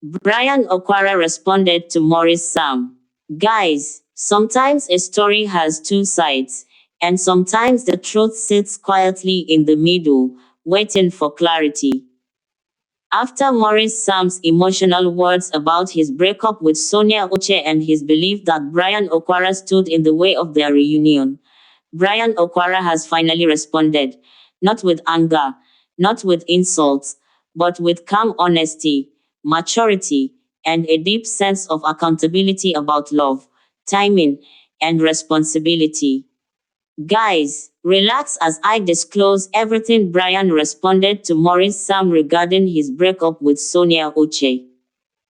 Bryan Okwara responded to Maurice Sam. Guys, sometimes a story has two sides, and sometimes the truth sits quietly in the middle, waiting for clarity. After Maurice Sam's emotional words about his breakup with Sonia Uche and his belief that Bryan Okwara stood in the way of their reunion, Bryan Okwara has finally responded, not with anger, not with insults, but with calm honesty, maturity, and a deep sense of accountability about love, timing, and responsibility. Guys, relax as I disclose everything. Bryan responded to Maurice Sam regarding his breakup with Sonia Uche.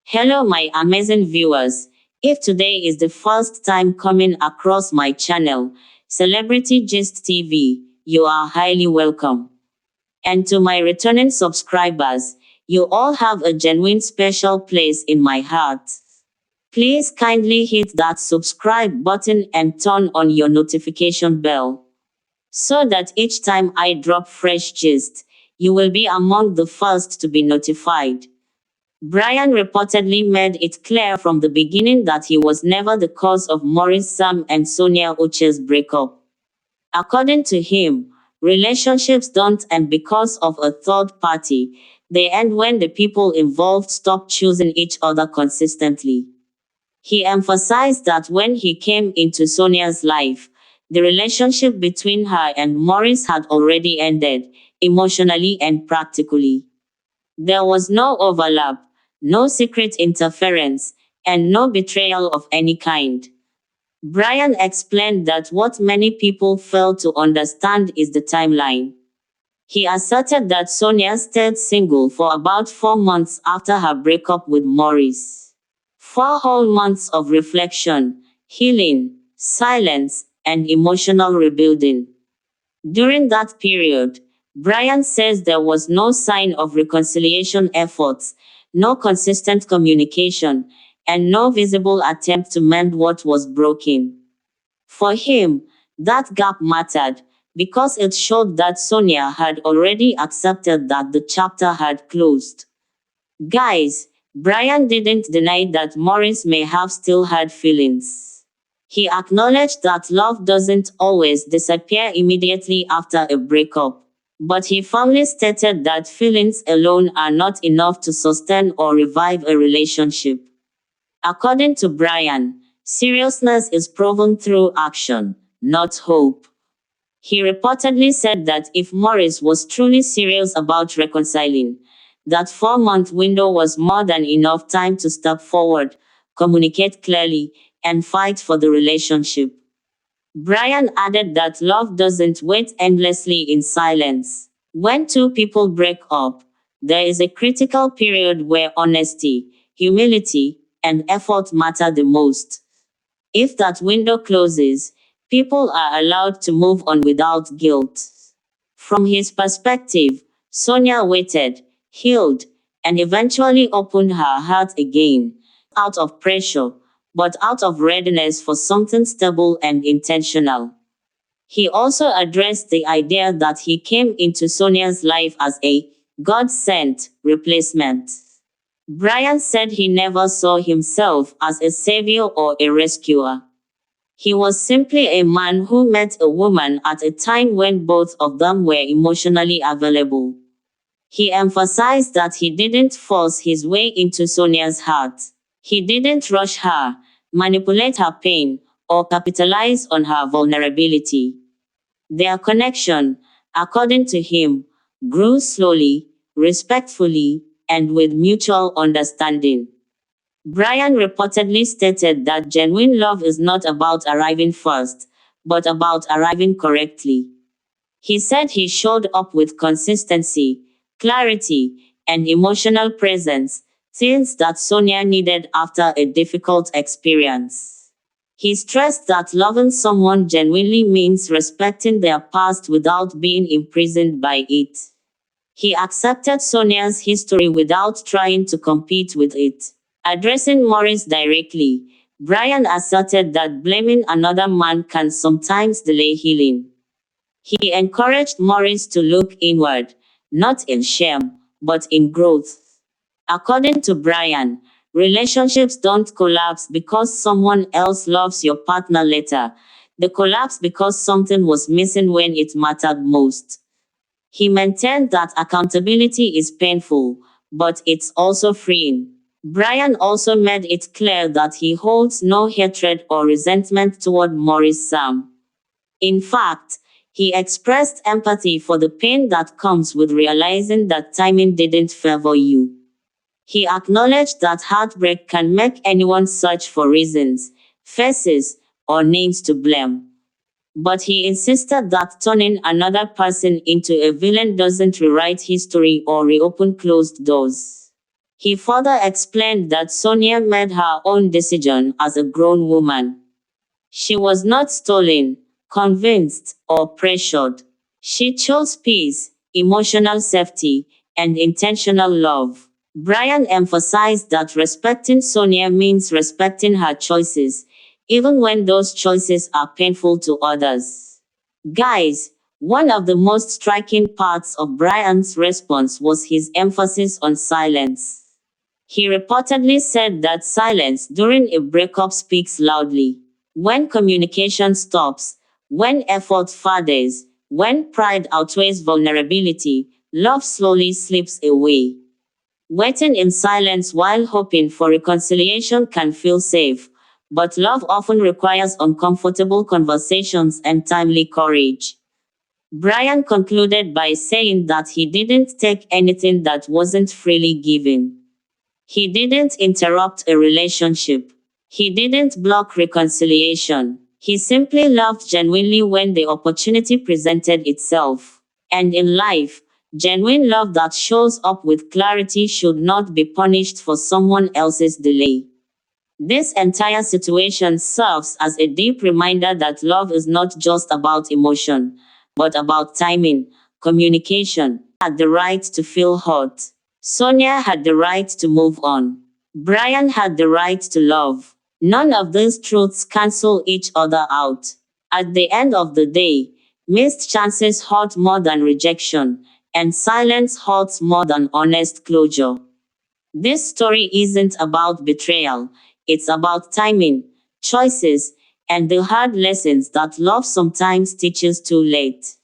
Hello my amazing viewers. If today is the first time coming across my channel, Celebrity Gist TV, you are highly welcome. And to my returning subscribers, you all have a genuine special place in my heart. Please kindly hit that subscribe button and turn on your notification bell, so that each time I drop fresh gist, you will be among the first to be notified. Bryan reportedly made it clear from the beginning that he was never the cause of Maurice Sam and Sonia Uche's breakup. According to him, relationships don't end because of a third party, they end when the people involved stop choosing each other consistently. He emphasized that when he came into Sonia's life, the relationship between her and Maurice had already ended, emotionally and practically. There was no overlap, no secret interference, and no betrayal of any kind. Bryan explained that what many people fail to understand is the timeline. He asserted that Sonia stayed single for about 4 months after her breakup with Maurice. 4 whole months of reflection, healing, silence, and emotional rebuilding. During that period, Bryan says there was no sign of reconciliation efforts, no consistent communication, and no visible attempt to mend what was broken. For him, that gap mattered because it showed that Sonia had already accepted that the chapter had closed. Guys, Bryan didn't deny that Maurice may have still had feelings. He acknowledged that love doesn't always disappear immediately after a breakup, but he firmly stated that feelings alone are not enough to sustain or revive a relationship. According to Bryan, seriousness is proven through action, not hope. He reportedly said that if Maurice was truly serious about reconciling, that 4 month window was more than enough time to step forward, communicate clearly, and fight for the relationship. Bryan added that love doesn't wait endlessly in silence. When two people break up, there is a critical period where honesty, humility, and effort matter the most. If that window closes, people are allowed to move on without guilt. From his perspective, Sonia waited, healed, and eventually opened her heart again, out of pressure, but out of readiness for something stable and intentional. He also addressed the idea that he came into Sonia's life as a God-sent replacement. Bryan said he never saw himself as a savior or a rescuer. He was simply a man who met a woman at a time when both of them were emotionally available. He emphasized that he didn't force his way into Sonia's heart. He didn't rush her, manipulate her pain, or capitalize on her vulnerability. Their connection, according to him, grew slowly, respectfully, and with mutual understanding. Bryan reportedly stated that genuine love is not about arriving first, but about arriving correctly. He said he showed up with consistency, clarity, and emotional presence, things that Sonia needed after a difficult experience. He stressed that loving someone genuinely means respecting their past without being imprisoned by it. He accepted Sonia's history without trying to compete with it. Addressing Maurice directly, Bryan asserted that blaming another man can sometimes delay healing. He encouraged Maurice to look inward, not in shame, but in growth. According to Bryan, relationships don't collapse because someone else loves your partner later. They collapse because something was missing when it mattered most. He maintained that accountability is painful, but it's also freeing. Bryan also made it clear that he holds no hatred or resentment toward Maurice Sam. In fact, he expressed empathy for the pain that comes with realizing that timing didn't favor you. He acknowledged that heartbreak can make anyone search for reasons, faces, or names to blame. But he insisted that turning another person into a villain doesn't rewrite history or reopen closed doors. He further explained that Sonia made her own decision as a grown woman. She was not stolen, convinced, or pressured. She chose peace, emotional safety, and intentional love. Bryan emphasized that respecting Sonia means respecting her choices, even when those choices are painful to others. Guys, one of the most striking parts of Bryan's response was his emphasis on silence. He reportedly said that silence during a breakup speaks loudly. When communication stops, when effort fades, when pride outweighs vulnerability, love slowly slips away. Waiting in silence while hoping for reconciliation can feel safe, but love often requires uncomfortable conversations and timely courage. Bryan concluded by saying that he didn't take anything that wasn't freely given. He didn't interrupt a relationship. He didn't block reconciliation. He simply loved genuinely when the opportunity presented itself. And in life, genuine love that shows up with clarity should not be punished for someone else's delay. This entire situation serves as a deep reminder that love is not just about emotion, but about timing, communication. Had the right to feel hurt. Sonia had the right to move on. Bryan had the right to love. None of these truths cancel each other out. At the end of the day, missed chances hurt more than rejection, and silence hurts more than honest closure. This story isn't about betrayal, it's about timing, choices, and the hard lessons that love sometimes teaches too late.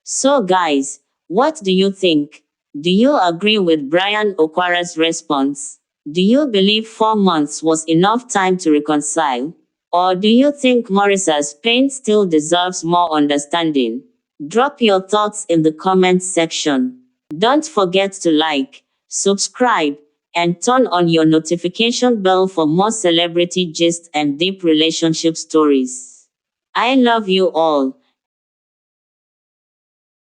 So, guys, what do you think? Do you agree with Bryan Okwara's response? Do you believe 4 months was enough time to reconcile? Or do you think Maurice's pain still deserves more understanding? Drop your thoughts in the comments section. Don't forget to like, subscribe, and turn on your notification bell for more celebrity gist and deep relationship stories. I love you all.